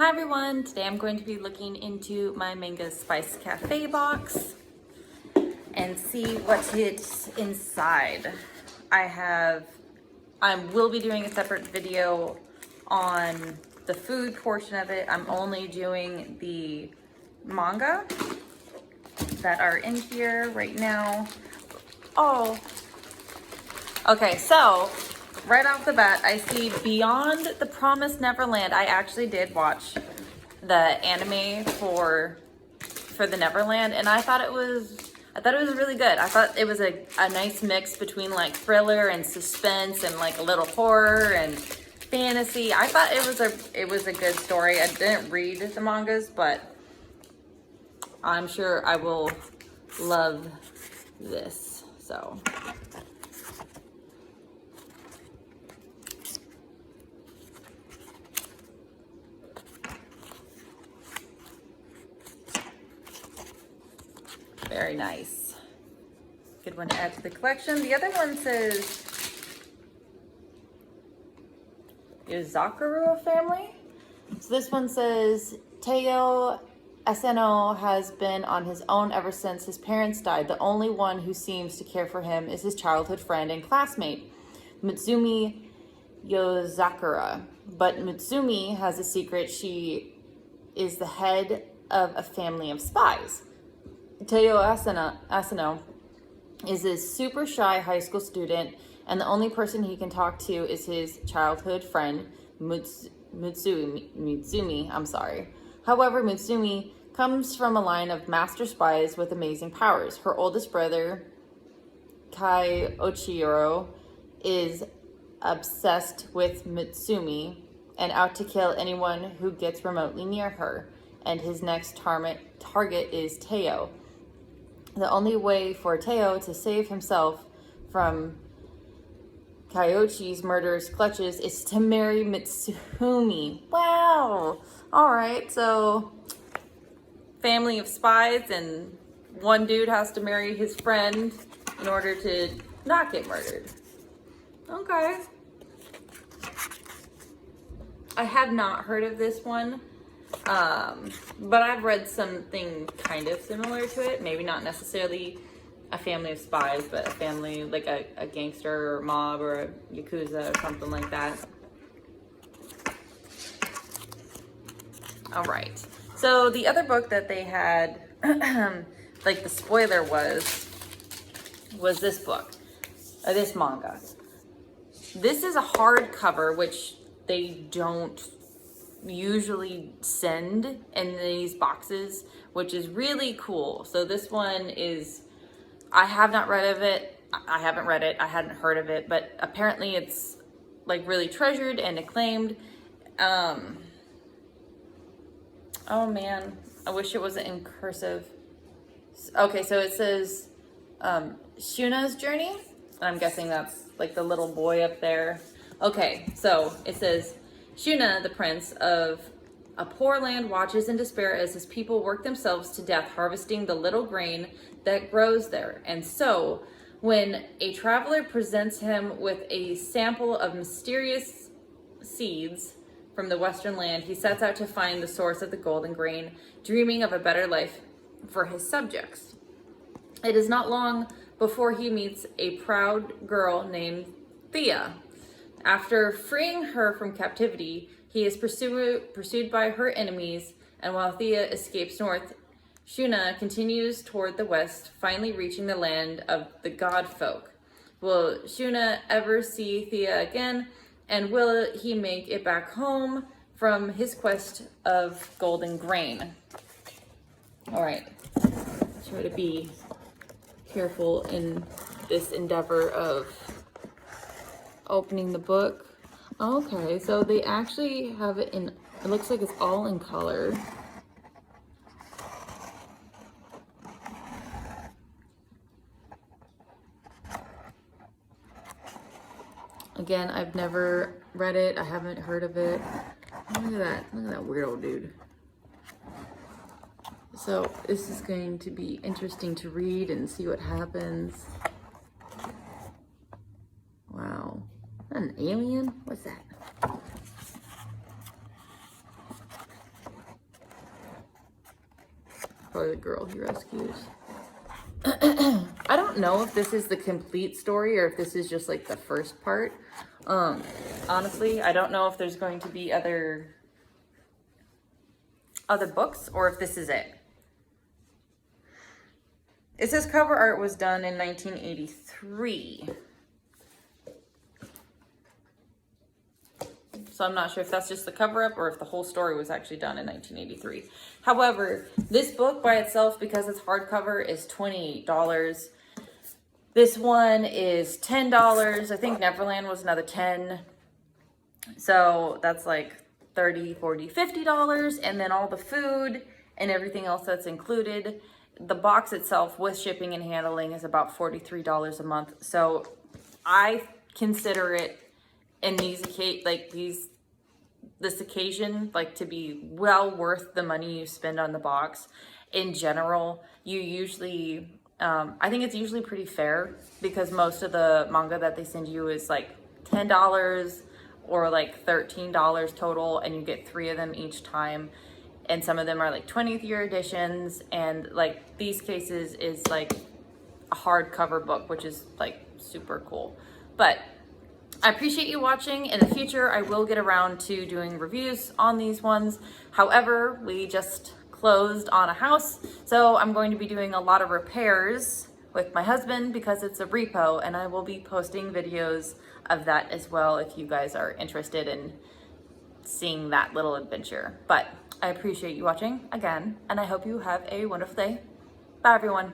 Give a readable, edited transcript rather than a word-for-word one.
Hi everyone, today I'm going to be looking into my Manga Spice Cafe box and see what's inside. I will be doing a separate video on the food portion of it. I'm only doing the manga that are in here right now. Oh, okay, so right off the bat, I see Beyond the Promised Neverland. I actually did watch the anime for the Neverland, and I thought it was really good. I thought it was a nice mix between like thriller and suspense and like a little horror and fantasy. I thought it was a good story. I didn't read the mangas, but I'm sure I will love this. So very nice. Good one to add to the collection. The other one says Yozakuru family. So this one says Teo Aseno has been on his own ever since his parents died. The only one who seems to care for him is his childhood friend and classmate, Mutsumi Yozakura. But Mutsumi has a secret. She is the head of a family of spies. Teo Asano is a super shy high school student, and the only person he can talk to is his childhood friend, Mutsumi. I'm sorry. However, Mutsumi comes from a line of master spies with amazing powers. Her oldest brother, Kai Ochiro, is obsessed with Mutsumi and out to kill anyone who gets remotely near her. And his next target is Teo. The only way for Teo to save himself from Kyochi's murderous clutches is to marry Mutsumi. Wow! Alright, so family of spies, and one dude has to marry his friend in order to not get murdered. Okay. I have not heard of this one. But I've read something kind of similar to it. Maybe not necessarily a family of spies, but a family like a gangster or mob or a yakuza or something like that. All right. So the other book that they had, like the spoiler was this book, or this manga. This is a hardcover, which they don't usually send in these boxes, which is really cool. So this one is, I have not read of it. I haven't read it. I hadn't heard of it, but apparently it's like really treasured and acclaimed. Oh man, I wish it wasn't in cursive. Okay, so it says Shuna's journey. I'm guessing that's like the little boy up there. Okay, so it says, Shuna, the prince of a poor land, watches in despair as his people work themselves to death harvesting the little grain that grows there. And so, when a traveler presents him with a sample of mysterious seeds from the western land, he sets out to find the source of the golden grain, dreaming of a better life for his subjects. It is not long before he meets a proud girl named Thea. After freeing her from captivity, he is pursued by her enemies, and while Thea escapes north, Shuna continues toward the west, finally reaching the land of the god folk. Will Shuna ever see Thea again, and will he make it back home from his quest of golden grain? All right, try to be careful in this endeavor of opening the book. Okay, so they actually have it in, it looks like it's all in color. Again, I've never read it. I haven't heard of it. Look at that weirdo dude. So this is going to be interesting to read and see what happens. Wow. An alien? What's that? Probably the girl he rescues. I don't know if this is the complete story or if this is just like the first part. Honestly, I don't know if there's going to be other books or if this is it. It says cover art was done in 1983. So I'm not sure if that's just the cover up or if the whole story was actually done in 1983. However, this book by itself, because it's hardcover, is $28. This one is $10. I think Neverland was another $10. So that's like $30, $40, $50. And then all the food and everything else that's included. The box itself with shipping and handling is about $43 a month. So I consider it in this occasion, like, to be well worth the money you spend on the box. In general, you usually, I think it's usually pretty fair because most of the manga that they send you is like $10 or like $13 total, and you get 3 of them each time. And some of them are like 20th year editions, and like these cases is like a hardcover book, which is like super cool. But I appreciate you watching. In the future, I will get around to doing reviews on these ones. However, we just closed on a house, so I'm going to be doing a lot of repairs with my husband because it's a repo, and I will be posting videos of that as well if you guys are interested in seeing that little adventure. But I appreciate you watching again, and I hope you have a wonderful day. Bye, everyone.